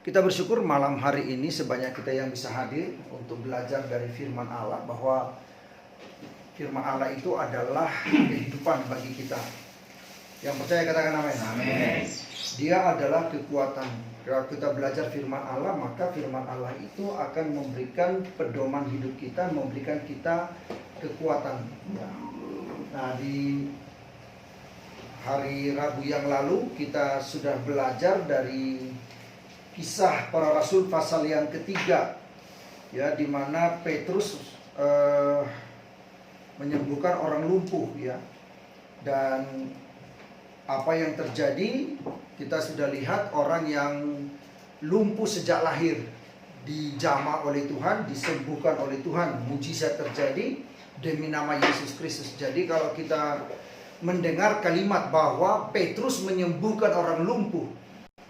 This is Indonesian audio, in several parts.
Kita bersyukur malam hari ini sebanyak kita yang bisa hadir untuk belajar dari firman Allah, bahwa firman Allah itu adalah kehidupan bagi kita. Yang percaya katakan amin. Amin. Dia adalah kekuatan. Kalau kita belajar firman Allah, maka firman Allah itu akan memberikan pedoman hidup kita, memberikan kita kekuatan. Nah, di hari Rabu yang lalu kita sudah belajar dari Kisah Para Rasul pasal yang ketiga, ya, di mana Petrus menyembuhkan orang lumpuh, ya. Dan apa yang terjadi, kita sudah lihat orang yang lumpuh sejak lahir dijamah oleh Tuhan, disembuhkan oleh Tuhan, mujizat terjadi demi nama Yesus Kristus. Jadi kalau kita mendengar kalimat bahwa Petrus menyembuhkan orang lumpuh,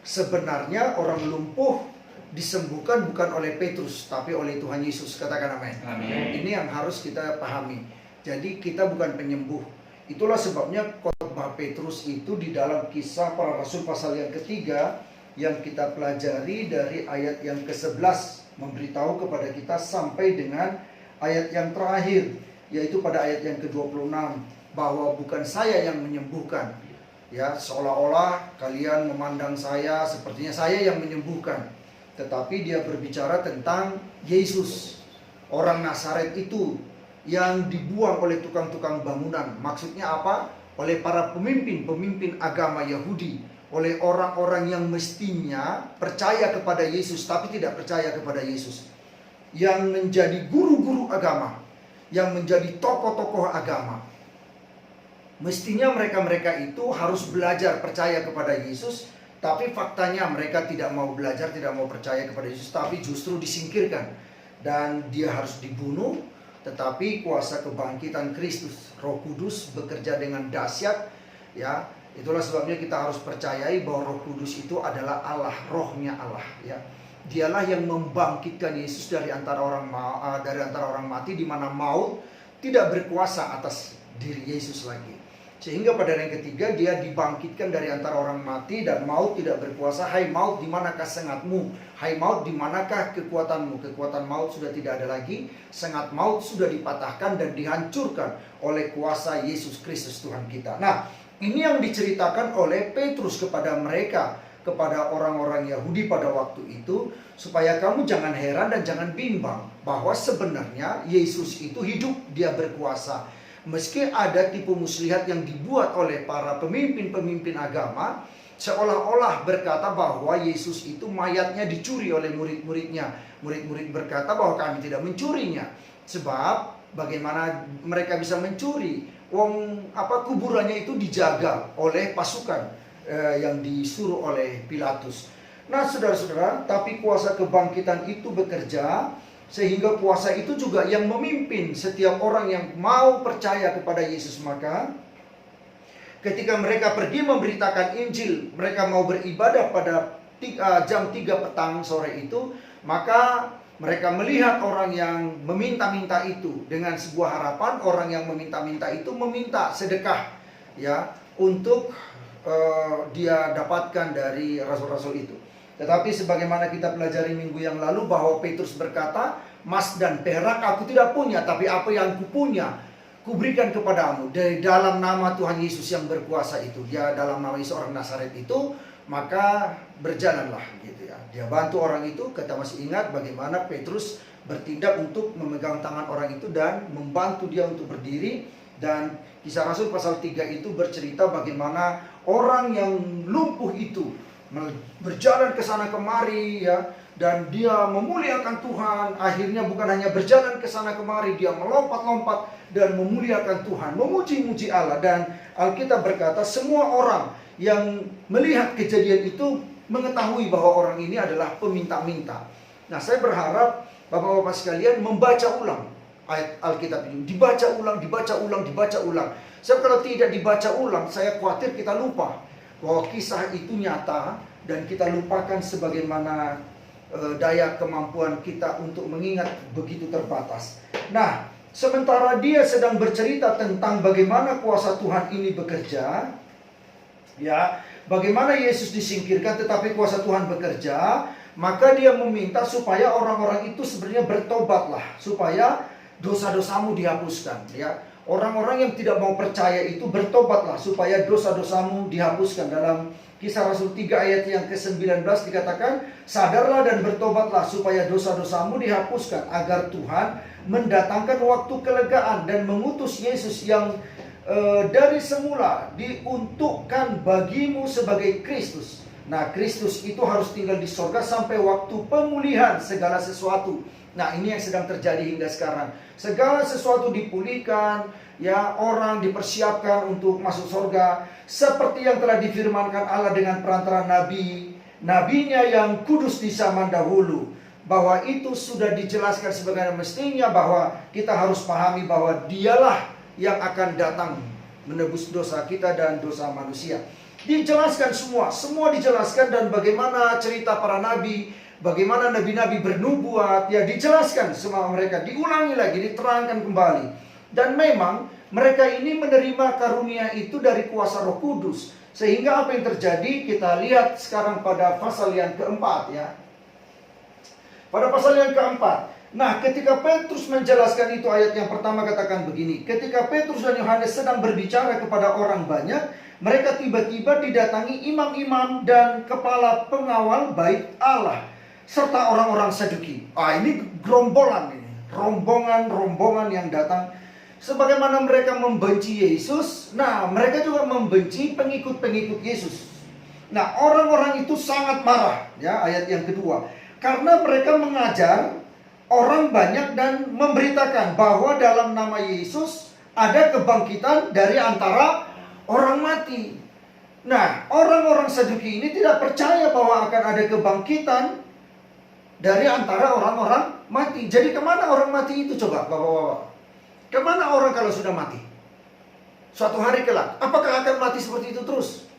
sebenarnya orang lumpuh disembuhkan bukan oleh Petrus, tapi oleh Tuhan Yesus. Katakan amin. Amin. Ini yang harus kita pahami. Jadi kita bukan penyembuh. Itulah sebabnya khotbah Petrus itu di dalam Kisah Para Rasul pasal yang ketiga, yang kita pelajari dari ayat yang ke-11, memberitahu kepada kita sampai dengan ayat yang terakhir, yaitu pada ayat yang ke-26, bahwa bukan saya yang menyembuhkan. Ya, seolah-olah kalian memandang saya sepertinya saya yang menyembuhkan. Tetapi dia berbicara tentang Yesus, orang Nazaret itu, yang dibuang oleh tukang-tukang bangunan. Maksudnya apa? Oleh para pemimpin agama Yahudi, oleh orang-orang yang mestinya percaya kepada Yesus tapi tidak percaya kepada Yesus, yang menjadi guru-guru agama, yang menjadi tokoh-tokoh agama. Mestinya mereka-mereka itu harus belajar percaya kepada Yesus, tapi faktanya mereka tidak mau belajar, tidak mau percaya kepada Yesus, tapi justru disingkirkan. Dan dia harus dibunuh. Tetapi kuasa kebangkitan Kristus, Roh Kudus bekerja dengan dahsyat, ya. Itulah sebabnya kita harus percayai bahwa Roh Kudus itu adalah Allah, rohnya Allah, ya. Dialah yang membangkitkan Yesus dari antara orang mati, di mana maut tidak berkuasa atas diri Yesus lagi. Sehingga pada yang ketiga dia dibangkitkan dari antara orang mati dan maut tidak berkuasa. Hai maut, di manakah sengatmu? Hai maut, di manakah kekuatanmu? Kekuatan maut sudah tidak ada lagi. Sengat maut sudah dipatahkan dan dihancurkan oleh kuasa Yesus Kristus Tuhan kita. Nah, ini yang diceritakan oleh Petrus kepada mereka, kepada orang-orang Yahudi pada waktu itu, supaya kamu jangan heran dan jangan bimbang bahwa sebenarnya Yesus itu hidup, dia berkuasa. Meski ada tipu muslihat yang dibuat oleh para pemimpin agama, seolah-olah berkata bahwa Yesus itu mayatnya dicuri oleh murid-muridnya. Murid-murid berkata bahwa kami tidak mencurinya. Sebab bagaimana mereka bisa mencuri? Kuburannya itu dijaga oleh pasukan yang disuruh oleh Pilatus. Nah, saudara-saudara, tapi kuasa kebangkitan itu bekerja, sehingga kuasa itu juga yang memimpin setiap orang yang mau percaya kepada Yesus. Maka ketika mereka pergi memberitakan Injil, mereka mau beribadah pada jam 3 petang sore itu, maka mereka melihat orang yang meminta-minta itu dengan sebuah harapan. Orang yang meminta-minta itu meminta sedekah, ya, untuk dia dapatkan dari rasul-rasul itu. Tetapi sebagaimana kita pelajari minggu yang lalu, bahwa Petrus berkata, emas dan perak aku tidak punya, tapi apa yang kupunya kuberikan kepadamu. Dari dalam nama Tuhan Yesus yang berkuasa itu, dia dalam nama Yesus orang Nazaret itu, maka berjalanlah, gitu ya. Dia bantu orang itu. Kita masih ingat bagaimana Petrus bertindak untuk memegang tangan orang itu dan membantu dia untuk berdiri. Dan Kisah Rasul pasal 3 itu bercerita bagaimana orang yang lumpuh itu berjalan ke sana kemari, ya, dan dia memuliakan Tuhan. Akhirnya bukan hanya berjalan ke sana kemari, dia melompat-lompat dan memuliakan Tuhan, memuji-muji Allah. Dan Alkitab berkata semua orang yang melihat kejadian itu mengetahui bahwa orang ini adalah peminta-minta. Nah, saya berharap Bapak-bapak sekalian membaca ulang ayat Alkitab ini, dibaca ulang. Sebab kalau tidak dibaca ulang, saya khawatir kita lupa bahwa kisah itu nyata, dan kita lupakan sebagaimana daya kemampuan kita untuk mengingat begitu terbatas. Nah, sementara dia sedang bercerita tentang bagaimana kuasa Tuhan ini bekerja, ya, bagaimana Yesus disingkirkan tetapi kuasa Tuhan bekerja, Maka dia meminta supaya orang-orang itu sebenarnya bertobatlah, supaya dosa-dosamu dihapuskan, ya. Orang-orang yang tidak mau percaya itu bertobatlah supaya dosa-dosamu dihapuskan. Dalam Kisah Rasul 3 ayat yang ke-19 dikatakan, sadarlah dan bertobatlah supaya dosa-dosamu dihapuskan, agar Tuhan mendatangkan waktu kelegaan dan mengutus Yesus yang dari semula diuntukkan bagimu sebagai Kristus. Nah, Kristus itu harus tinggal di sorga sampai waktu pemulihan segala sesuatu. Nah, ini yang sedang terjadi hingga sekarang. Segala sesuatu dipulihkan, ya, orang dipersiapkan untuk masuk sorga, seperti yang telah difirmankan Allah dengan perantara nabinya yang kudus di zaman dahulu. Bahwa itu sudah dijelaskan sebagaimana mestinya, bahwa kita harus pahami bahwa dialah yang akan datang menebus dosa kita dan dosa manusia. Dijelaskan semua dijelaskan, dan bagaimana cerita para nabi, bagaimana nabi-nabi bernubuat, ya, dijelaskan semua mereka, diulangi lagi, diterangkan kembali. Dan memang mereka ini menerima karunia itu dari kuasa Roh Kudus. Sehingga apa yang terjadi kita lihat sekarang pada pasal yang keempat, ya. Pada pasal yang keempat. Nah, ketika Petrus menjelaskan itu, ayat yang pertama katakan begini. Ketika Petrus dan Yohanes sedang berbicara kepada orang banyak, mereka tiba-tiba didatangi imam-imam dan kepala pengawal bait Allah, serta orang-orang Saduki. Ini gerombolan ini. Rombongan yang datang. Sebagaimana mereka membenci Yesus, nah mereka juga membenci pengikut-pengikut Yesus. Nah, orang-orang itu sangat marah, ya, ayat yang kedua. Karena mereka mengajar orang banyak dan memberitakan bahwa dalam nama Yesus ada kebangkitan dari antara orang mati. Nah, orang-orang Saduki ini tidak percaya bahwa akan ada kebangkitan dari antara orang-orang mati. Jadi kemana orang mati itu coba, Bapak-bapak? Kemana orang kalau sudah mati? Suatu hari kelak, apakah akan mati seperti itu terus?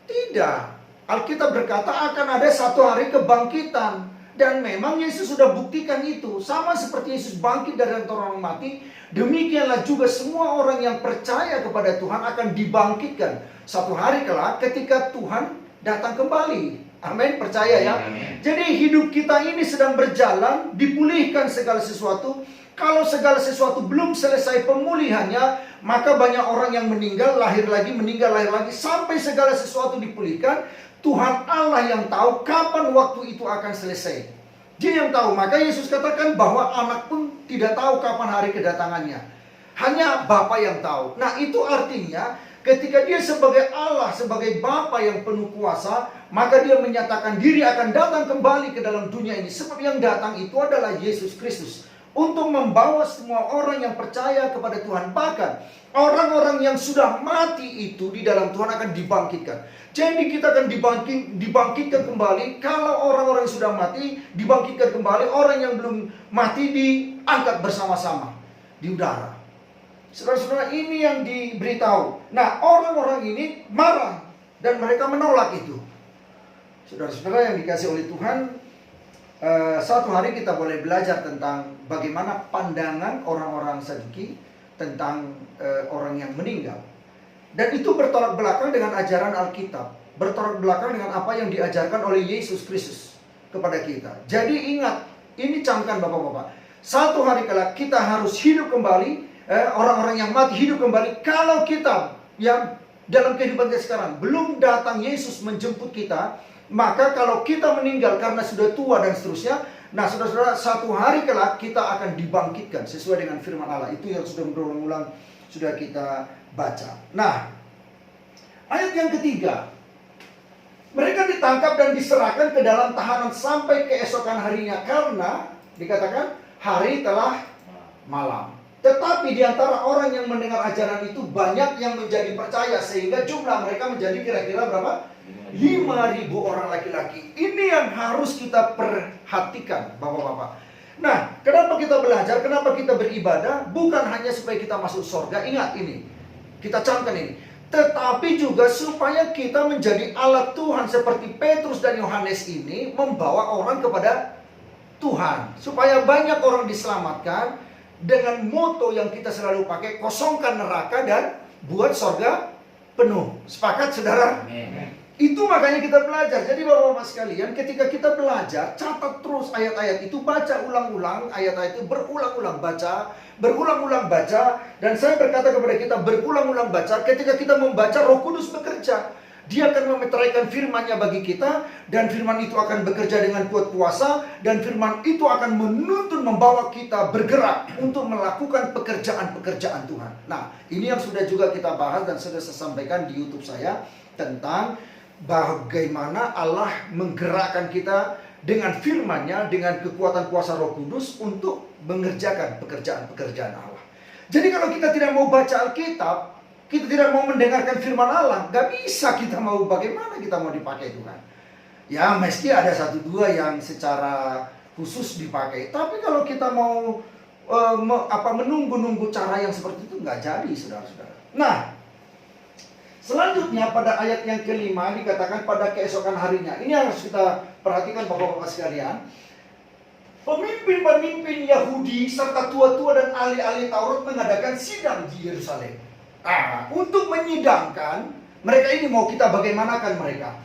Tidak. Alkitab berkata akan ada satu hari kebangkitan. Dan memang Yesus sudah buktikan itu. Sama seperti Yesus bangkit dari antara orang mati, demikianlah juga semua orang yang percaya kepada Tuhan akan dibangkitkan satu hari kelak ketika Tuhan datang kembali. Amin, percaya ya. Jadi hidup kita ini sedang berjalan, dipulihkan segala sesuatu. Kalau segala sesuatu belum selesai pemulihannya, maka banyak orang yang meninggal, lahir lagi, meninggal, lahir lagi, sampai segala sesuatu dipulihkan. Tuhan Allah yang tahu kapan waktu itu akan selesai. Dia yang tahu. Maka Yesus katakan bahwa anak pun tidak tahu kapan hari kedatangannya. Hanya Bapa yang tahu. Nah, itu artinya ketika dia sebagai Allah, sebagai Bapa yang penuh kuasa, maka dia menyatakan diri akan datang kembali ke dalam dunia ini. Sebab yang datang itu adalah Yesus Kristus, untuk membawa semua orang yang percaya kepada Tuhan. Bahkan orang-orang yang sudah mati itu di dalam Tuhan akan dibangkitkan. Jadi kita akan dibangkitkan kembali. Kalau orang-orang yang sudah mati dibangkitkan kembali, orang yang belum mati diangkat bersama-sama di udara. Saudara-saudara, ini yang diberitahu. Nah, orang-orang ini marah dan mereka menolak itu. Saudara-saudara yang dikasih oleh Tuhan, suatu hari kita boleh belajar tentang bagaimana pandangan orang-orang Saduki tentang orang yang meninggal. Dan itu bertolak belakang dengan ajaran Alkitab, bertolak belakang dengan apa yang diajarkan oleh Yesus Kristus kepada kita. Jadi ingat, ini camkan Bapak-bapak, satu hari kelak kita harus hidup kembali. Orang-orang yang mati hidup kembali. Kalau kita yang dalam kehidupan kita sekarang belum datang Yesus menjemput kita, maka kalau kita meninggal karena sudah tua dan seterusnya, nah saudara-saudara, satu hari kelak kita akan dibangkitkan sesuai dengan firman Allah. Itu yang sudah berulang-ulang sudah kita baca. Nah, ayat yang ketiga, mereka ditangkap dan diserahkan ke dalam tahanan sampai keesokan harinya, karena dikatakan hari telah malam. Tetapi di antara orang yang mendengar ajaran itu banyak yang menjadi percaya, sehingga jumlah mereka menjadi kira-kira berapa? 5.000 orang laki-laki. Ini yang harus kita perhatikan, Bapak-bapak. Nah, kenapa kita belajar? Kenapa kita beribadah? Bukan hanya supaya kita masuk surga. Ingat ini, kita camkan ini. Tetapi juga supaya kita menjadi alat Tuhan, seperti Petrus dan Yohanes ini membawa orang kepada Tuhan. Supaya banyak orang diselamatkan dengan moto yang kita selalu pakai, kosongkan neraka dan buat surga penuh. Sepakat, saudara? Amen. Itu makanya kita belajar. Jadi Bapak-Bapak sekalian, ketika kita belajar, catat terus ayat-ayat itu, baca ulang-ulang ayat-ayat itu, berulang-ulang baca, dan saya berkata kepada kita, berulang-ulang baca. Ketika kita membaca, Roh Kudus bekerja. Dia akan memeteraikan firman-Nya bagi kita, dan firman itu akan bekerja dengan kuat kuasa, dan firman itu akan menuntun, membawa kita bergerak untuk melakukan pekerjaan-pekerjaan Tuhan. Nah, ini yang sudah juga kita bahas dan sudah saya sampaikan di YouTube saya tentang bagaimana Allah menggerakkan kita dengan firman-Nya, dengan kekuatan kuasa Roh Kudus untuk mengerjakan pekerjaan-pekerjaan Allah. Jadi kalau kita tidak mau baca Alkitab, kita tidak mau mendengarkan firman Allah, gak bisa kita mau, bagaimana kita mau dipakai Tuhan. Ya meski ada satu dua yang secara khusus dipakai, tapi kalau kita mau menunggu-nunggu cara yang seperti itu, gak jadi saudara-saudara. Nah, selanjutnya pada ayat yang kelima dikatakan pada keesokan harinya. Ini yang harus kita perhatikan Bapak-Bapak sekalian. Pemimpin-pemimpin Yahudi serta tua-tua dan ahli-ahli Taurat mengadakan sidang di Yerusalem. Untuk menyidangkan mereka ini, mau kita bagaimanakan mereka.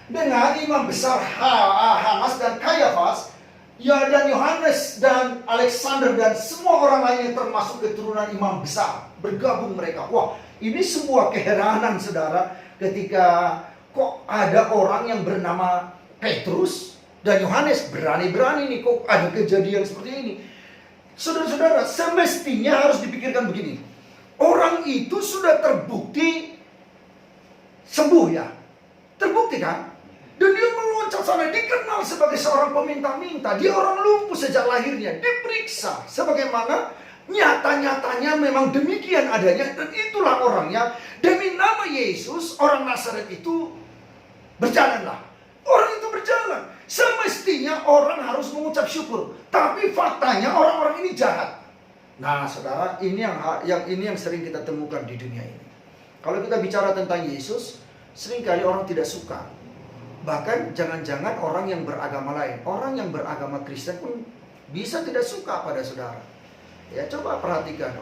Dengan imam besar Hanas dan Kayafas, ya, dan Yohanes dan Alexander dan semua orang lain yang termasuk keturunan imam besar, bergabung mereka. Wah, ini sebuah keheranan saudara, ketika kok ada orang yang bernama Petrus dan Yohanes berani-berani nih, kok ada kejadian seperti ini. Saudara-saudara, semestinya harus dipikirkan begini. Orang itu sudah terbukti sembuh ya, terbukti kan? Dan dia meloncat sana, dikenal sebagai seorang peminta-minta. Dia orang lumpuh sejak lahirnya, diperiksa sebagaimana nyata-nyatanya memang demikian adanya, dan itulah orangnya. Demi nama Yesus, orang Nazaret itu berjalanlah. Orang itu berjalan. Semestinya orang harus mengucap syukur, tapi faktanya orang-orang ini jahat. Nah, saudara, ini yang sering kita temukan di dunia ini. Kalau kita bicara tentang Yesus, seringkali orang tidak suka. Bahkan jangan-jangan orang yang beragama lain, orang yang beragama Kristen pun bisa tidak suka pada saudara. Ya, coba perhatikan.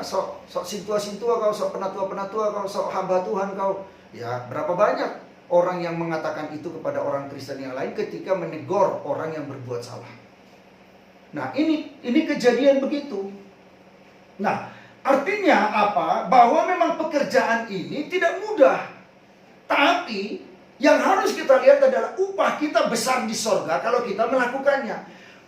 Sok sintua-sintua kau, sok penatua-penatua kau, sok hamba Tuhan kau. Ya, berapa banyak orang yang mengatakan itu kepada orang Kristen yang lain ketika menegur orang yang berbuat salah. Nah, ini kejadian begitu. Nah, artinya apa? Bahwa memang pekerjaan ini tidak mudah. Tapi yang harus kita lihat adalah upah kita besar di sorga kalau kita melakukannya.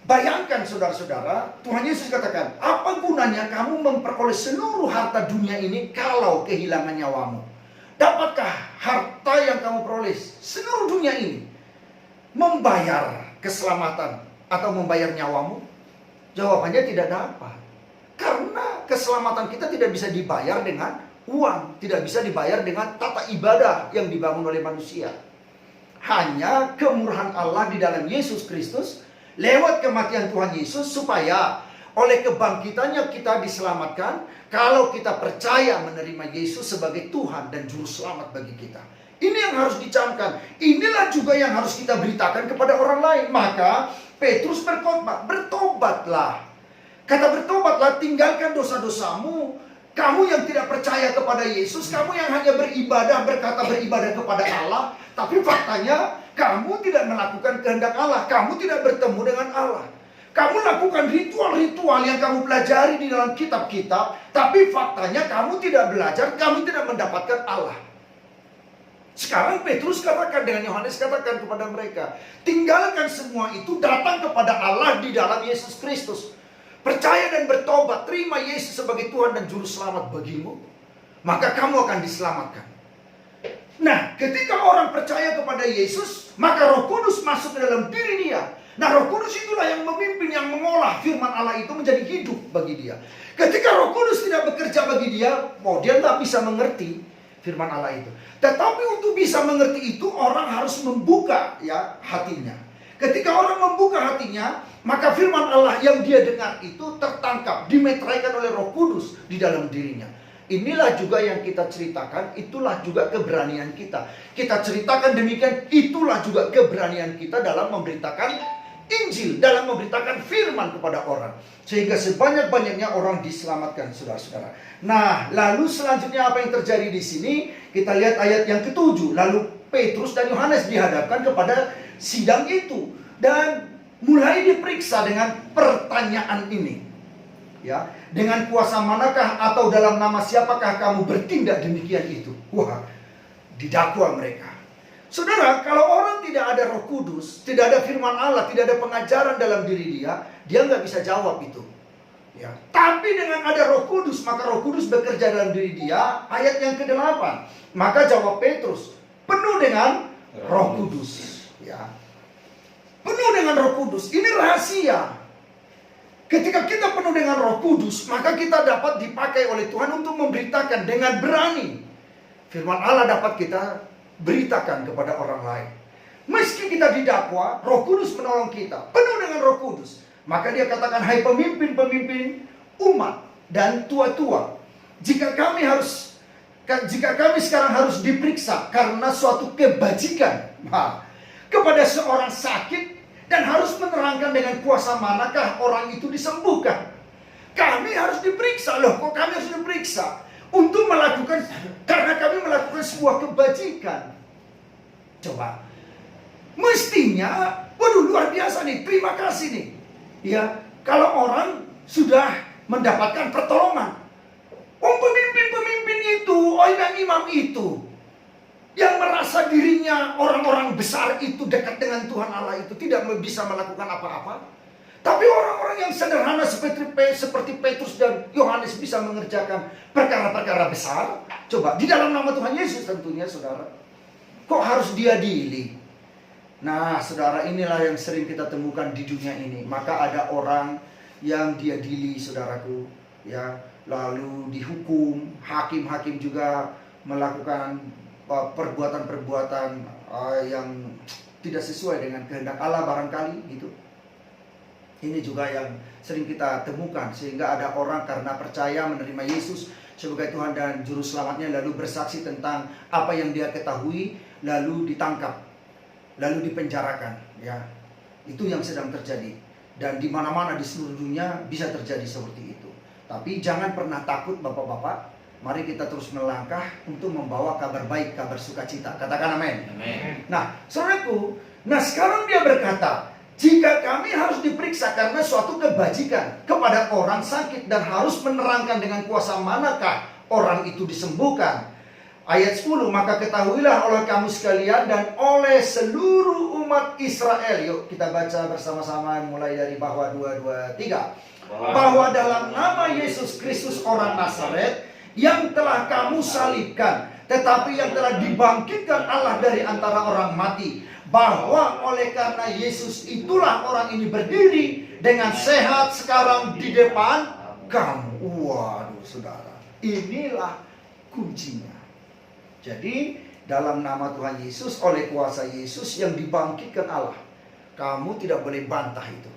Bayangkan saudara-saudara, Tuhan Yesus katakan, apa gunanya kamu memperoleh seluruh harta dunia ini kalau kehilangan nyawamu? Dapatkah harta yang kamu peroleh seluruh dunia ini membayar keselamatan atau membayar nyawamu? Jawabannya tidak dapat. Karena keselamatan kita tidak bisa dibayar dengan uang, tidak bisa dibayar dengan tata ibadah yang dibangun oleh manusia. Hanya kemurahan Allah di dalam Yesus Kristus lewat kematian Tuhan Yesus, supaya oleh kebangkitannya kita diselamatkan kalau kita percaya menerima Yesus sebagai Tuhan dan Juru Selamat bagi kita. Ini yang harus dicamkan. Inilah juga yang harus kita beritakan kepada orang lain. Maka Petrus berkhotbah, bertobatlah. Kata bertobatlah, tinggalkan dosa-dosamu. Kamu yang tidak percaya kepada Yesus, kamu yang hanya beribadah, berkata beribadah kepada Allah, tapi faktanya kamu tidak melakukan kehendak Allah. Kamu tidak bertemu dengan Allah. Kamu lakukan ritual-ritual yang kamu pelajari di dalam kitab-kitab, tapi faktanya kamu tidak belajar, kamu tidak mendapatkan Allah. Sekarang Petrus katakan, dengan Yohanes katakan kepada mereka, tinggalkan semua itu, datang kepada Allah di dalam Yesus Kristus. Percaya dan bertobat, terima Yesus sebagai Tuhan dan Juru Selamat bagimu, maka kamu akan diselamatkan. Nah, ketika orang percaya kepada Yesus, maka Roh Kudus masuk ke dalam diri dia. Nah, Roh Kudus itulah yang memimpin, yang mengolah firman Allah itu menjadi hidup bagi dia. Ketika Roh Kudus tidak bekerja bagi dia, dia tak bisa mengerti firman Allah itu. Tetapi untuk bisa mengerti itu, orang harus membuka ya hatinya. Ketika orang membuka hatinya, maka firman Allah yang dia dengar itu tertangkap, dimeteraikan oleh Roh Kudus di dalam dirinya. Inilah juga yang kita ceritakan, itulah juga keberanian kita. Kita ceritakan demikian, itulah juga keberanian kita dalam memberitakan Injil, dalam memberitakan firman kepada orang, sehingga sebanyak-banyaknya orang diselamatkan, saudara-saudara. Nah, lalu selanjutnya apa yang terjadi di sini? Kita lihat ayat yang ke-7. Lalu Petrus dan Yohanes dihadapkan kepada sidang itu dan mulai diperiksa dengan pertanyaan ini. Ya, dengan kuasa manakah atau dalam nama siapakah kamu bertindak demikian itu? Wah, didakwa mereka. Saudara, kalau orang tidak ada Roh Kudus, tidak ada firman Allah, tidak ada pengajaran dalam diri dia nggak bisa jawab itu. Ya. Tapi dengan ada Roh Kudus, maka Roh Kudus bekerja dalam diri dia. Ayat yang ke-8, maka jawab Petrus, penuh dengan Roh Kudus. Ya. Penuh dengan Roh Kudus, ini rahasia. Ketika kita penuh dengan Roh Kudus, maka kita dapat dipakai oleh Tuhan untuk memberitakan dengan berani. Firman Allah dapat kita beritakan kepada orang lain. Meski kita didakwa, Roh Kudus menolong kita, penuh dengan Roh Kudus. Maka dia katakan, hai pemimpin-pemimpin umat dan tua-tua, jika kami sekarang harus diperiksa karena suatu kebajikan kepada seorang sakit, dan harus menerangkan dengan kuasa manakah orang itu disembuhkan. Kami harus diperiksa. Loh, kok kami harus diperiksa? Untuk melakukan, karena kami melakukan sebuah kebajikan. Coba, mestinya, waduh luar biasa nih, terima kasih nih. Ya, kalau orang sudah mendapatkan pertolongan. Pemimpin-pemimpin itu, imam itu, yang merasa dirinya orang-orang besar itu, dekat dengan Tuhan Allah itu, tidak bisa melakukan apa-apa. Tapi orang-orang yang sederhana seperti Petrus dan Yohanes bisa mengerjakan perkara-perkara besar. Coba, di dalam nama Tuhan Yesus tentunya, saudara. Kok harus diadili? Nah, saudara, inilah yang sering kita temukan di dunia ini. Maka ada orang yang diadili, saudaraku, ya, lalu dihukum. Hakim-hakim juga melakukan perbuatan-perbuatan yang tidak sesuai dengan kehendak Allah barangkali gitu. Ini juga yang sering kita temukan, sehingga ada orang karena percaya menerima Yesus sebagai Tuhan dan Juru Selamatnya, lalu bersaksi tentang apa yang dia ketahui, lalu ditangkap, lalu dipenjarakan. Ya, itu yang sedang terjadi, dan di mana-mana di seluruh dunia bisa terjadi seperti itu. Tapi jangan pernah takut, bapak-bapak. Mari kita terus melangkah untuk membawa kabar baik, kabar sukacita. Katakan amin. Nah, saudaraku, sekarang dia berkata, jika kami harus diperiksa karena suatu kebajikan kepada orang sakit dan harus menerangkan dengan kuasa manakah orang itu disembuhkan. Ayat 10, maka ketahuilah oleh kamu sekalian dan oleh seluruh umat Israel. Yuk kita baca bersama-sama mulai dari bawah 2, 2, 3. Bahwa dalam nama Yesus Kristus orang Nazaret yang telah kamu salibkan, tetapi yang telah dibangkitkan Allah dari antara orang mati, bahwa oleh karena Yesus itulah orang ini berdiri dengan sehat sekarang di depan kamu. Waduh, saudara, inilah kuncinya. Jadi dalam nama Tuhan Yesus, oleh kuasa Yesus yang dibangkitkan Allah, kamu tidak boleh bantah itu.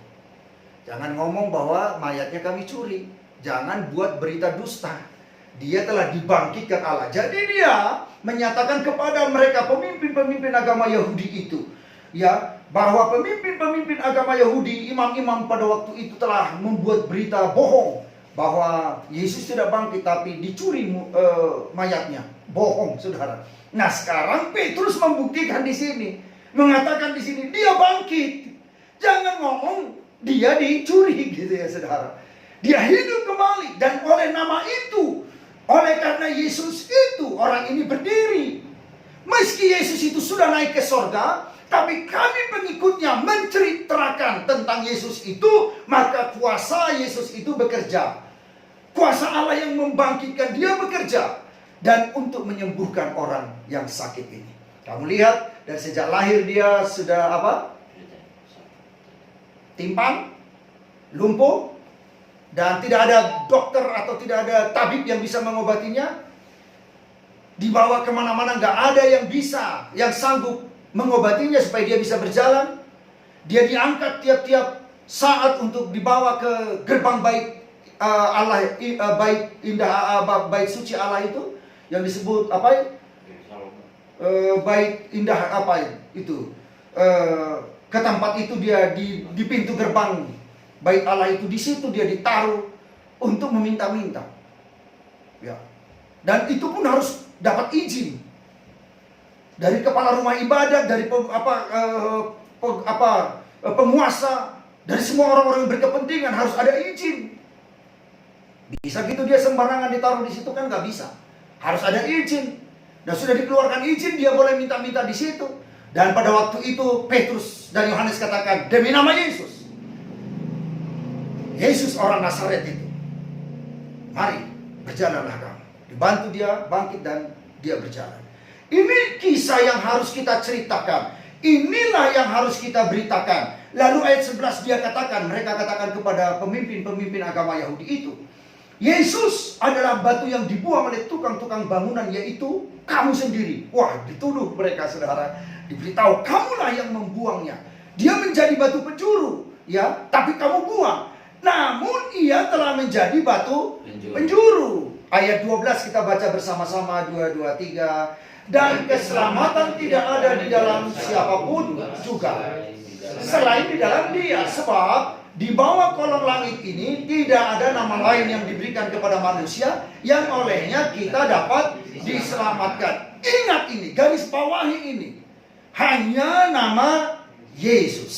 Jangan ngomong bahwa mayatnya kami curi. Jangan buat berita dusta. Dia telah dibangkitkan Allah. Jadi dia menyatakan kepada mereka pemimpin-pemimpin agama Yahudi itu, ya, bahwa pemimpin-pemimpin agama Yahudi, imam-imam pada waktu itu telah membuat berita bohong bahwa Yesus tidak bangkit, tapi dicuri mayatnya. Bohong, saudara. Nah, sekarang Petrus membuktikan di sini, mengatakan di sini dia bangkit. Jangan ngomong dia dicuri gitu ya, saudara. Dia hidup kembali, dan oleh nama itu, oleh karena Yesus itu, orang ini berdiri. Meski Yesus itu sudah naik ke sorga, tapi kami pengikutnya menceritakan tentang Yesus itu, maka kuasa Yesus itu bekerja. Kuasa Allah yang membangkitkan dia bekerja, dan untuk menyembuhkan orang yang sakit ini. Kamu lihat, dan sejak lahir dia sudah apa? Timpang, lumpuh, dan tidak ada dokter atau tidak ada tabib yang bisa mengobatinya. Dibawa kemana-mana, nggak ada yang bisa, yang sanggup mengobatinya supaya dia bisa berjalan. Dia diangkat tiap-tiap saat untuk dibawa ke gerbang bait Allah, bait indah, bait suci Allah itu yang disebut apa? Bait indah apa itu? ke tempat itu, dia di pintu gerbang bait Allah itu, di situ dia ditaruh untuk meminta-minta. Ya. Dan itu pun harus dapat izin dari kepala rumah ibadat, dari penguasa, dari semua orang-orang yang berkepentingan, harus ada izin. Bisa gitu dia sembarangan ditaruh di situ, kan nggak bisa. Harus ada izin. Dan sudah dikeluarkan izin, dia boleh minta-minta di situ. Dan pada waktu itu Petrus dan Yohanes katakan, demi nama Yesus, Yesus orang Nazaret itu, mari berjalanlah kamu. Dibantu dia bangkit dan dia berjalan. Ini kisah yang harus kita ceritakan. Inilah yang harus kita beritakan. Lalu ayat 11 dia katakan, mereka katakan kepada pemimpin-pemimpin agama Yahudi itu, Yesus adalah batu yang dibuang oleh tukang-tukang bangunan, yaitu kamu sendiri. Wah, dituduh mereka, saudara. Diberitahu, kamulah yang membuangnya. Dia menjadi batu penjuru, ya, tapi kamu buang. Namun ia telah menjadi batu penjuru. Ayat 12 kita baca bersama-sama, 2, 2, 3. Dan keselamatan tidak ada di dalam siapapun juga, selain di dalam Dia. Sebab di bawah kolong langit ini tidak ada nama lain yang diberikan kepada manusia yang olehnya kita dapat diselamatkan. Ingat ini, garis bawahi ini. Hanya nama Yesus.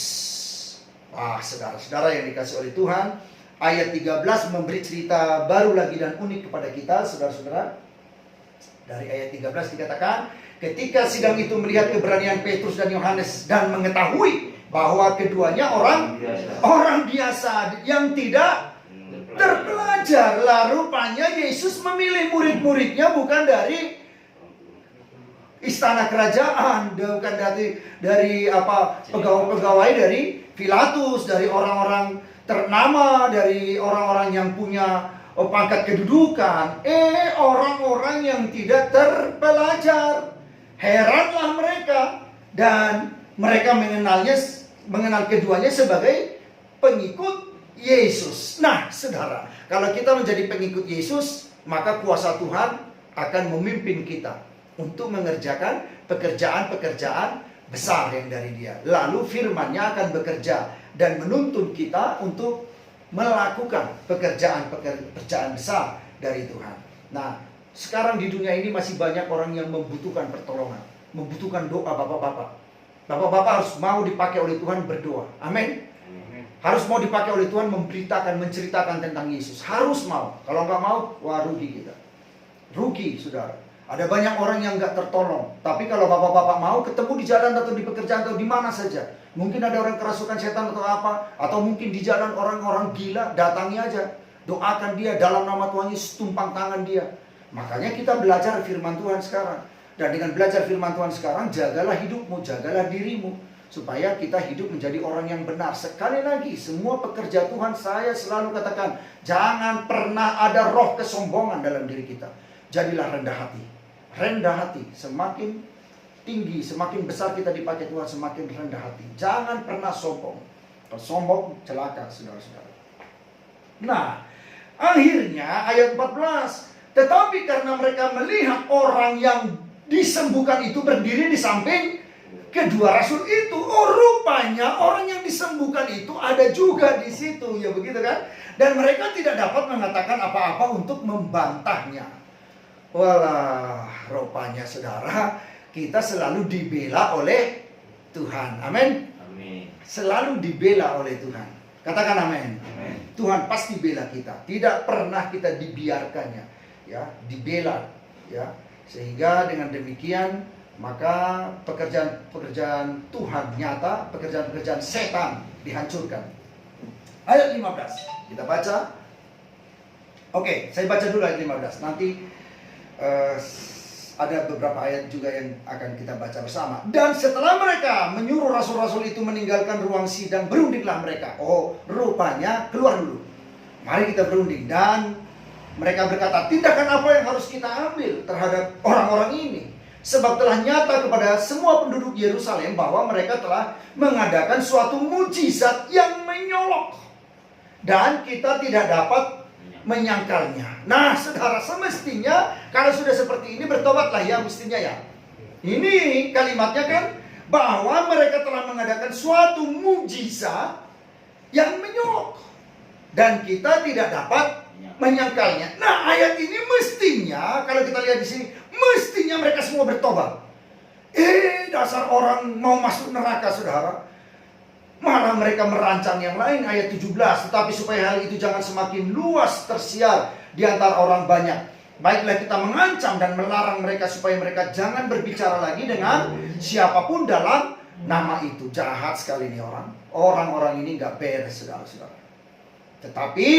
Wah, saudara-saudara yang dikasih oleh Tuhan, ayat 13 memberi cerita baru lagi dan unik kepada kita, saudara-saudara. Dari ayat 13 dikatakan, ketika sidang itu melihat keberanian Petrus dan Yohanes dan mengetahui bahwa keduanya orang biasa yang tidak terpelajar. Lah rupanya Yesus memilih murid-muridnya bukan dari istana kerajaan, bukan dari pegawai-pegawai dari Pilatus, dari orang-orang ternama, dari orang-orang yang punya pangkat kedudukan. Orang-orang yang tidak terpelajar. Heranlah mereka, dan mereka mengenal keduanya sebagai pengikut Yesus. Nah, saudara, kalau kita menjadi pengikut Yesus, maka kuasa Tuhan akan memimpin kita untuk mengerjakan pekerjaan-pekerjaan besar yang dari Dia. Lalu firman-Nya akan bekerja dan menuntun kita untuk melakukan pekerjaan-pekerjaan besar dari Tuhan. Nah, sekarang di dunia ini masih banyak orang yang membutuhkan pertolongan, membutuhkan doa bapak-bapak. Bapak-bapak harus mau dipakai oleh Tuhan berdoa. Amin. Harus mau dipakai oleh Tuhan memberitakan, menceritakan tentang Yesus. Harus mau. Kalau nggak mau, wah rugi kita. Rugi, saudara. Ada banyak orang yang nggak tertolong. Tapi kalau bapak-bapak mau, ketemu di jalan atau di pekerjaan atau di mana saja. Mungkin ada orang kerasukan setan atau apa. Atau mungkin di jalan orang-orang gila, datangi aja. Doakan dia dalam nama Tuhan Yesus, tumpang tangan dia. Makanya kita belajar firman Tuhan sekarang. Dan dengan belajar firman Tuhan sekarang, jagalah hidupmu, jagalah dirimu, supaya kita hidup menjadi orang yang benar. Sekali lagi, semua pekerja Tuhan, saya selalu katakan, jangan pernah ada roh kesombongan dalam diri kita. Jadilah rendah hati. Rendah hati, semakin tinggi, semakin besar kita dipakai Tuhan, semakin rendah hati. Jangan pernah sombong. Kalau sombong, celaka, saudara-saudara. Nah, akhirnya ayat 14. Tetapi karena mereka melihat orang yang disembuhkan itu berdiri di samping kedua rasul itu, rupanya orang yang disembuhkan itu ada juga di situ, ya begitu kan? Dan mereka tidak dapat mengatakan apa-apa untuk membantahnya. Walah, rupanya saudara, kita selalu dibela oleh Tuhan. Amin. Amin. Selalu dibela oleh Tuhan. Katakan amin. Amin. Tuhan pasti bela kita. Tidak pernah kita dibiarkannya, ya, dibela, ya. Sehingga dengan demikian maka pekerjaan-pekerjaan Tuhan nyata, pekerjaan-pekerjaan setan dihancurkan. Ayat 15 kita baca. Oke, saya baca dulu ayat 15. Nanti ada beberapa ayat juga yang akan kita baca bersama. Dan setelah mereka menyuruh rasul-rasul itu meninggalkan ruang sidang, berundinglah mereka. Oh, rupanya keluar dulu. Mari kita berunding. Dan mereka berkata, tindakan apa yang harus kita ambil terhadap orang-orang ini? Sebab telah nyata kepada semua penduduk Yerusalem bahwa mereka telah mengadakan suatu mujizat yang menyolok, dan kita tidak dapat menyangkalnya. Nah, saudara, semestinya kalau sudah seperti ini bertobatlah ya, mestinya ya. Ini kalimatnya kan bahwa mereka telah mengadakan suatu mujizat yang menyolok dan kita tidak dapat menyangkalnya. Nah, ayat ini mestinya, kalau kita lihat di sini, mestinya mereka semua bertobat. Dasar orang mau masuk neraka, saudara. Malah mereka merancang yang lain, ayat 17. Tetapi supaya hal itu jangan semakin luas tersiar di antara orang banyak, baiklah kita mengancam dan melarang mereka supaya mereka jangan berbicara lagi dengan siapapun dalam nama itu. Jahat sekali nih orang. Orang-orang ini gak beres, saudara-saudara. Tetapi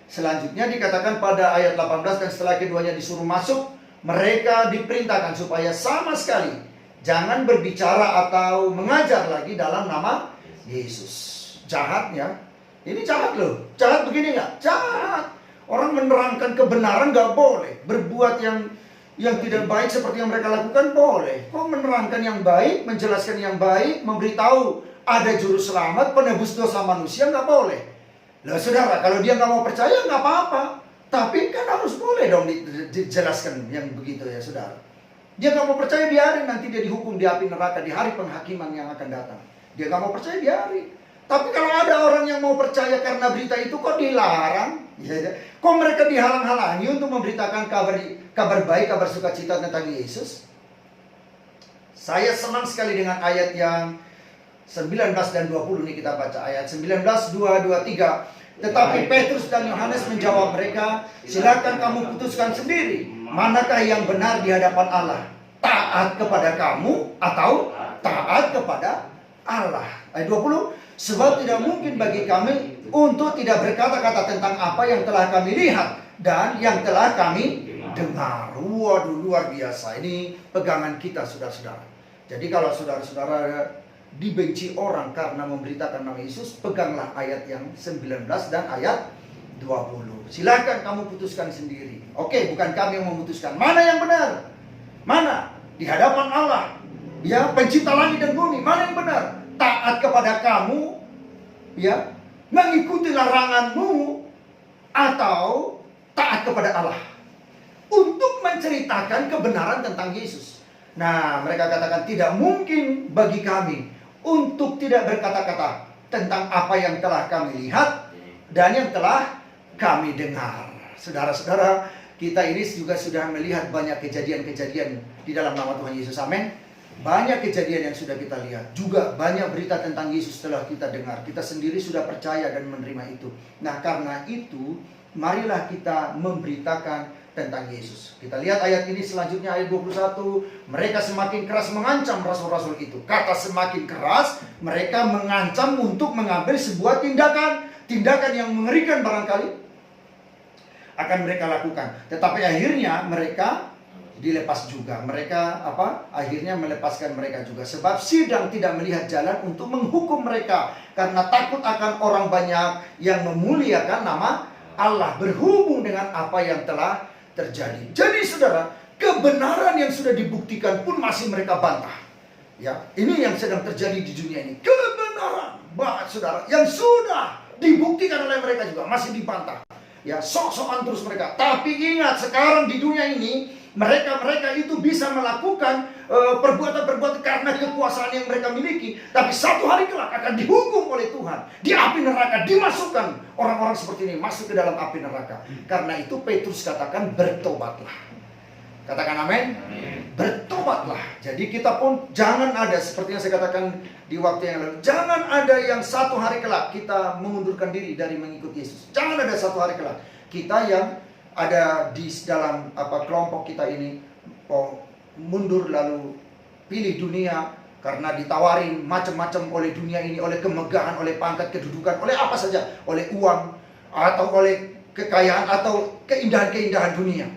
selanjutnya dikatakan pada ayat 18, dan setelah keduanya disuruh masuk, mereka diperintahkan supaya sama sekali jangan berbicara atau mengajar lagi dalam nama Yesus. Jahatnya, ini jahat loh. Jahat begini nggak? Jahat. Orang menerangkan kebenaran nggak boleh. Berbuat yang tidak baik seperti yang mereka lakukan boleh. Kok menerangkan yang baik, menjelaskan yang baik, memberitahu ada juru selamat, penebus dosa manusia, nggak boleh. Lah saudara, kalau dia nggak mau percaya nggak apa-apa. Tapi kan harus boleh dong dijelaskan yang begitu ya saudara. Dia nggak mau percaya, biarin, nanti dia dihukum di api neraka di hari penghakiman yang akan datang. Dia nggak mau percaya, biarin. Tapi kalau ada orang yang mau percaya karena berita itu, kok dilarang? Ya. Kok mereka dihalang-halangi untuk memberitakan kabar baik, kabar sukacita tentang Yesus? Saya senang sekali dengan ayat yang 19 dan 20 ini kita baca. Ayat 19, 2, 2, 3. Tetapi Petrus dan Yohanes menjawab mereka, silakan kamu putuskan sendiri, manakah yang benar di hadapan Allah? Taat kepada kamu atau taat kepada Allah? Ayat 20, sebab tidak mungkin bagi kami untuk tidak berkata-kata tentang apa yang telah kami lihat dan yang telah kami dengar. Waduh, luar biasa. Ini pegangan kita, saudara-saudara. Jadi kalau saudara-saudara dibenci orang karena memberitakan nama Yesus, peganglah ayat yang 19 dan ayat 20. Silakan kamu putuskan sendiri. Oke, bukan kami yang memutuskan. Mana yang benar? Mana? Di hadapan Allah, ya, pencipta langit dan bumi. Mana yang benar? Taat kepada kamu, ya, mengikuti laranganmu, atau taat kepada Allah untuk menceritakan kebenaran tentang Yesus. Nah, mereka katakan tidak mungkin bagi kami untuk tidak berkata-kata tentang apa yang telah kami lihat dan yang telah kami dengar. Saudara-saudara, kita ini juga sudah melihat banyak kejadian-kejadian di dalam nama Tuhan Yesus. Amin. Banyak kejadian yang sudah kita lihat. Juga banyak berita tentang Yesus telah kita dengar. Kita sendiri sudah percaya dan menerima itu. Nah, karena itu, marilah kita memberitakan tentang Yesus. Kita lihat ayat ini selanjutnya, ayat 21. Mereka semakin keras mengancam rasul-rasul itu. Kata semakin keras, mereka mengancam untuk mengambil sebuah tindakan. Tindakan yang mengerikan barangkali akan mereka lakukan. Tetapi akhirnya mereka dilepas juga. Mereka akhirnya melepaskan mereka juga. Sebab sidang tidak melihat jalan untuk menghukum mereka, karena takut akan orang banyak yang memuliakan nama Allah berhubung dengan apa yang telah terjadi. Jadi saudara, kebenaran yang sudah dibuktikan pun masih mereka bantah. Ya, ini yang sedang terjadi di dunia ini. Kebenaran, saudara, yang sudah dibuktikan oleh mereka juga masih dibantah. Ya, sok-sokan terus mereka. Tapi ingat, sekarang di dunia ini mereka itu bisa melakukan perbuatan-perbuatan karena kekuasaan yang mereka miliki. Tapi satu hari kelak akan dihukum oleh Tuhan. Di api neraka dimasukkan orang-orang seperti ini, masuk ke dalam api neraka. Karena itu Petrus katakan, bertobatlah. Katakan amin. Bertobatlah. Jadi kita pun jangan ada, seperti yang saya katakan di waktu yang lalu, jangan ada yang satu hari kelak kita mengundurkan diri dari mengikut Yesus. Jangan ada satu hari kelak kita yang ada di dalam kelompok kita ini mundur lalu pilih dunia karena ditawarin macam-macam oleh dunia ini, oleh kemegahan, oleh pangkat, kedudukan, oleh apa saja, oleh uang atau oleh kekayaan atau keindahan-keindahan dunia.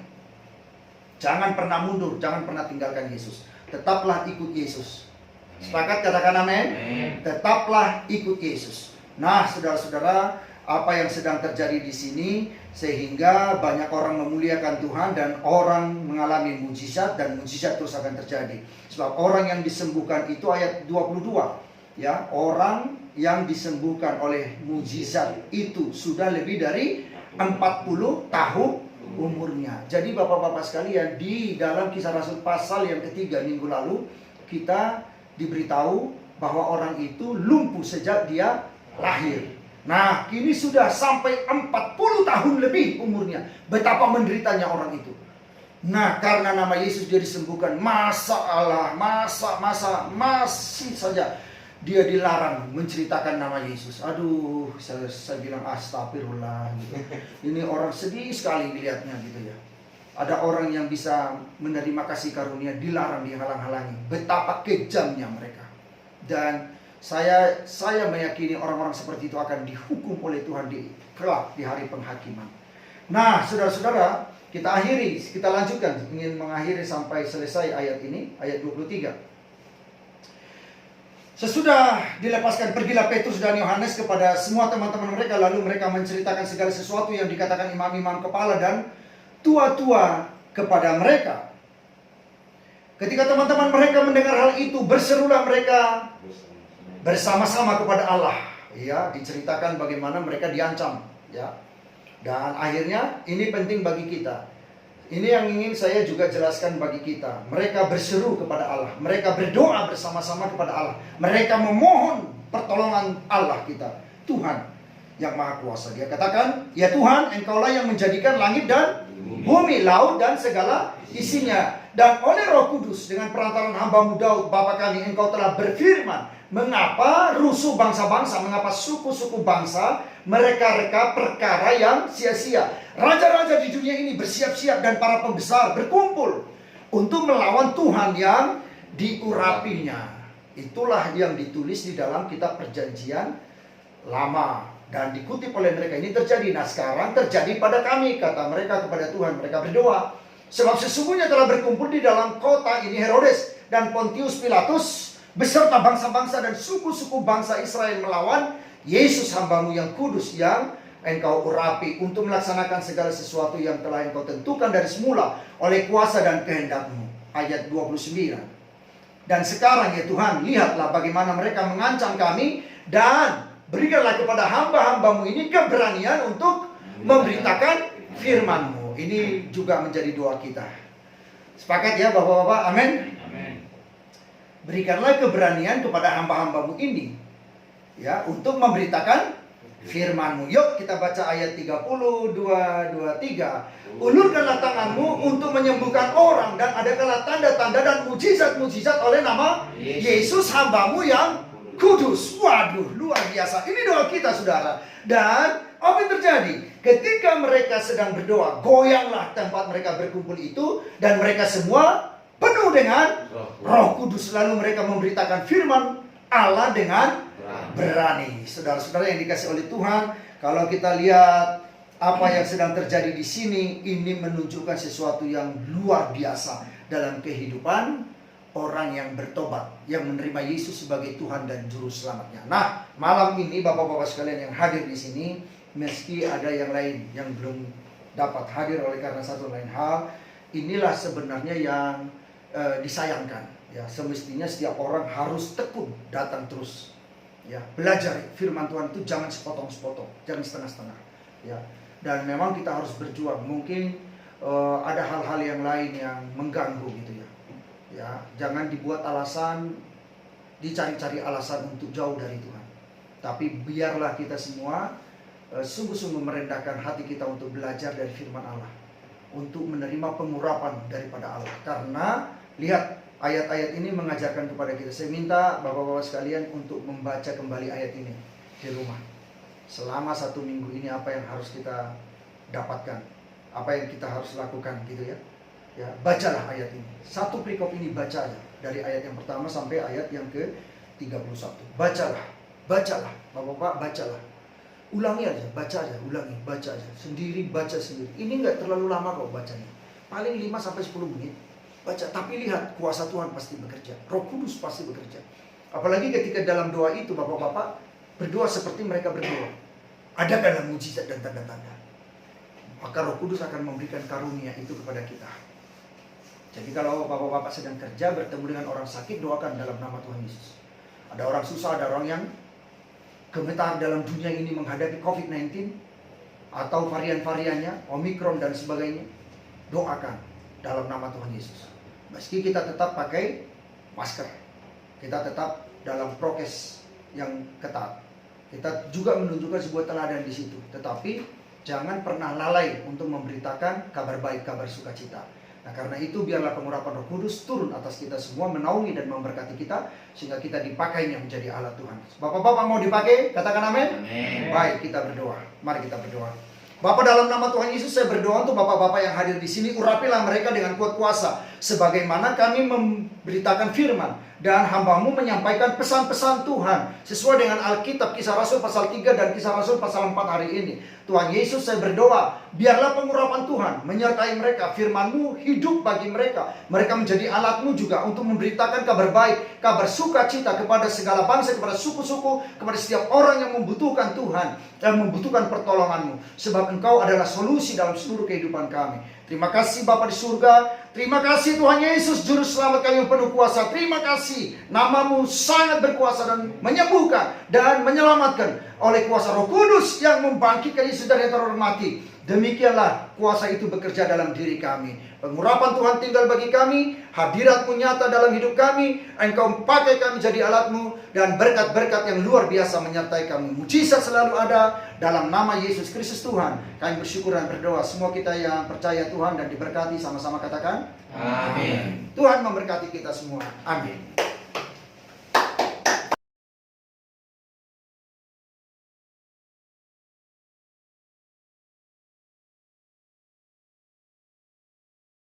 Jangan pernah mundur, jangan pernah tinggalkan Yesus. Tetaplah ikut Yesus. Sepakat, katakan amin. Tetaplah ikut Yesus. Nah, saudara-saudara, apa yang sedang terjadi di sini sehingga banyak orang memuliakan Tuhan dan orang mengalami mujizat, dan mujizat terus akan terjadi. Sebab orang yang disembuhkan itu ayat 22, ya, orang yang disembuhkan oleh mujizat itu sudah lebih dari 40 tahun umurnya. Jadi Bapak-bapak sekalian, di dalam Kisah Rasul pasal yang ketiga minggu lalu kita diberitahu bahwa orang itu lumpuh sejak dia lahir. Nah, kini sudah sampai 40 tahun lebih umurnya. Betapa menderitanya orang itu. Nah, karena nama Yesus dia disembuhkan. Masih saja dia dilarang menceritakan nama Yesus. Aduh, saya bilang astagfirullah gitu. Ini orang sedih sekali dilihatnya gitu ya. Ada orang yang bisa menerima kasih karunia dilarang, dihalang-halangi. Betapa kejamnya mereka. Dan saya meyakini orang-orang seperti itu akan dihukum oleh Tuhan kelak di hari penghakiman. Nah, saudara-saudara, kita lanjutkan, ingin mengakhiri sampai selesai ayat ini, ayat 23. Sesudah dilepaskan, pergilah Petrus dan Yohanes kepada semua teman-teman mereka, lalu mereka menceritakan segala sesuatu yang dikatakan imam-imam kepala dan tua-tua kepada mereka. Ketika teman-teman mereka mendengar hal itu, berserulah mereka bersama-sama kepada Allah. Ya, diceritakan bagaimana mereka diancam, ya. Dan akhirnya ini penting bagi kita. Ini yang ingin saya juga jelaskan bagi kita. Mereka berseru kepada Allah, mereka berdoa bersama-sama kepada Allah. Mereka memohon pertolongan Allah kita, Tuhan yang Maha Kuasa. Dia katakan, "Ya Tuhan, Engkaulah yang menjadikan langit dan bumi, laut dan segala isinya. Dan oleh Roh Kudus dengan perantaran hamba-Mu Daud Bapa kami, Engkau telah berfirman, mengapa rusuh bangsa-bangsa, mengapa suku-suku bangsa mereka-reka perkara yang sia-sia. Raja-raja di dunia ini bersiap-siap dan para pembesar berkumpul untuk melawan Tuhan yang diurapinya." Itulah yang ditulis di dalam kitab Perjanjian Lama dan dikutip oleh mereka. Ini terjadi. Nah, sekarang terjadi pada kami, kata mereka kepada Tuhan. Mereka berdoa, sebab sesungguhnya telah berkumpul di dalam kota ini Herodes dan Pontius Pilatus beserta bangsa-bangsa dan suku-suku bangsa Israel melawan Yesus hamba-Mu yang kudus, yang Engkau urapi, untuk melaksanakan segala sesuatu yang telah Engkau tentukan dari semula oleh kuasa dan kehendak-Mu. Ayat 29. Dan sekarang ya Tuhan, lihatlah bagaimana mereka mengancam kami, dan berikanlah kepada hamba-hamba-Mu ini keberanian untuk memberitakan firman-Mu. Ini juga menjadi doa kita. Sepakat ya Bapak-bapak? Amin. Berikanlah keberanian kepada hamba-hamba-Mu ini, ya, untuk memberitakan firman-Mu. Yuk kita baca ayat 32-23. Ulurkanlah tangan-Mu untuk menyembuhkan orang, dan adakanlah tanda-tanda dan mujizat-mujizat oleh nama Yesus hamba-Mu yang kudus. Waduh, luar biasa. Ini doa kita, saudara. Dan apa yang terjadi? Ketika mereka sedang berdoa, goyanglah tempat mereka berkumpul itu, dan mereka semua penuh dengan Roh Kudus. Lalu mereka memberitakan firman Allah dengan berani. Saudara-saudara yang dikasih oleh Tuhan, kalau kita lihat apa yang sedang terjadi di sini, ini menunjukkan sesuatu yang luar biasa dalam kehidupan orang yang bertobat, yang menerima Yesus sebagai Tuhan dan Juru Selamatnya. Nah, malam ini Bapak-bapak sekalian yang hadir di sini, meski ada yang lain yang belum dapat hadir oleh karena satu lain hal, inilah sebenarnya yang disayangkan. Ya, semestinya setiap orang harus tekun datang terus. Ya, belajar firman Tuhan itu jangan sepotong-sepotong, jangan setengah-setengah. Ya, dan memang kita harus berjuang. Mungkin ada hal-hal yang lain yang mengganggu gitu ya. Ya, jangan dibuat alasan, dicari-cari alasan untuk jauh dari Tuhan. Tapi biarlah kita semua sungguh-sungguh merendahkan hati kita untuk belajar dari firman Allah, untuk menerima pengurapan daripada Allah. Karena lihat, ayat-ayat ini mengajarkan kepada kita. Saya minta Bapak-bapak sekalian untuk membaca kembali ayat ini di rumah. Selama 1 minggu ini apa yang harus kita dapatkan, apa yang kita harus lakukan gitu ya. Ya, bacalah ayat ini. Satu perikop ini baca aja, dari ayat yang pertama sampai ayat yang ke-31. Bacalah, Bapak-bapak bacalah. Ulangi aja, baca aja, ulangi, baca aja. Sendiri, baca sendiri. Ini nggak terlalu lama kok bacanya. Paling 5-10 menit. Baca, tapi lihat, kuasa Tuhan pasti bekerja. Roh Kudus pasti bekerja. Apalagi ketika dalam doa itu Bapak-bapak berdoa seperti mereka berdoa. Adakanlah mujizat dan tanda-tanda. Maka Roh Kudus akan memberikan karunia itu kepada kita. Jadi kalau Bapak-bapak sedang kerja, bertemu dengan orang sakit, doakan dalam nama Tuhan Yesus. Ada orang susah, ada orang yang gemetar dalam dunia ini menghadapi COVID-19 atau varian-variannya, Omikron dan sebagainya. Doakan dalam nama Tuhan Yesus. Meski kita tetap pakai masker, kita tetap dalam prokes yang ketat. Kita juga menunjukkan sebuah teladan di situ. Tetapi jangan pernah lalai untuk memberitakan kabar baik, kabar sukacita. Nah, karena itu biarlah pengurapan Roh Kudus turun atas kita semua, menaungi dan memberkati kita, sehingga kita dipakainya menjadi alat Tuhan. Bapak-bapak mau dipakai? Katakan amin. Baik, kita berdoa. Mari kita berdoa. Bapa, dalam nama Tuhan Yesus saya berdoa untuk bapak-bapak yang hadir di sini, urapilah mereka dengan kuat kuasa, sebagaimana kami memberitakan firman dan hamba-Mu menyampaikan pesan-pesan Tuhan sesuai dengan Alkitab, Kisah Rasul pasal 3 dan Kisah Rasul pasal 4 hari ini. Tuhan Yesus, saya berdoa, biarlah pengurapan Tuhan menyertai mereka, firman-Mu hidup bagi mereka. Mereka menjadi alat-Mu juga untuk memberitakan kabar baik, kabar sukacita kepada segala bangsa, kepada suku-suku, kepada setiap orang yang membutuhkan Tuhan dan membutuhkan pertolongan-Mu. Sebab Engkau adalah solusi dalam seluruh kehidupan kami. Terima kasih Bapa di surga. Terima kasih Tuhan Yesus, Juru Selamat kami yang penuh kuasa. Terima kasih, nama-Mu sangat berkuasa dan menyembuhkan dan menyelamatkan oleh kuasa Roh Kudus yang membangkitkan Yesus dari antara orang mati. Demikianlah kuasa itu bekerja dalam diri kami. Pengurapan Tuhan tinggal bagi kami, hadirat-Mu nyata dalam hidup kami. Engkau pakai kami jadi alat-Mu, dan berkat-berkat yang luar biasa menyertai kami. Mujizat selalu ada dalam nama Yesus Kristus Tuhan. Kami bersyukur dan berdoa. Semua kita yang percaya Tuhan dan diberkati sama-sama katakan amin. Tuhan memberkati kita semua. Amin.